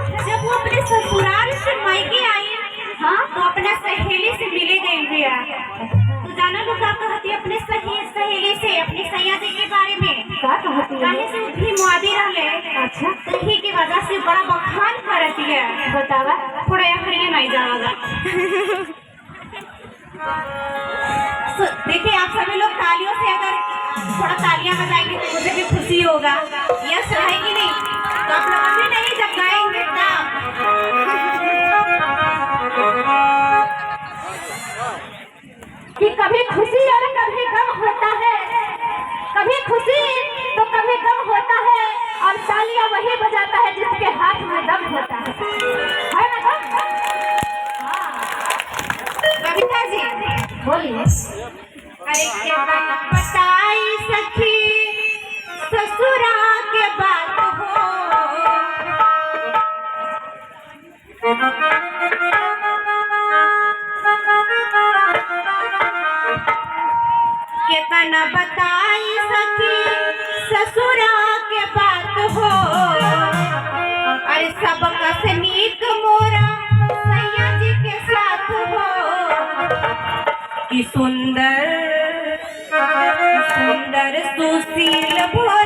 जब वो अपने ससुराल से मायके आई, हाँ, तो अपने सहेली से मिले गई भैया। तो जाना लोग क्या कहती है अपने सहेली से, अपने सैयदी के बारे में क्या कहती है? काहे से भी मुआदी रहले। अच्छा, तही की वजह से बड़ा बखान करती है। बतावा। थोड़ा अखरिया नहीं जाएगा। देखिए आप सभी लोग तालियों से अगर थोड़ा तालियां बजाएंगे तो मुझे भी खुशी होगा। यस है कि नहीं? तो आप लोग अभी नहीं जब गाएंगे कि कभी खुशी और कभी गम होता है, कभी खुशी तो कभी गम होता है, और तालियां वही बजाता है जिसके हाथ में दम होता है ना दम? कविता जी बोलिए। अरे क्या बताई सखी ससुरा के बात हो, कितना बताई सखी ससुरा के बात हो। अरे सब कसनीक मोरा सैया जी के साथ हो, कि सुंदर सुंदर सुशील भोर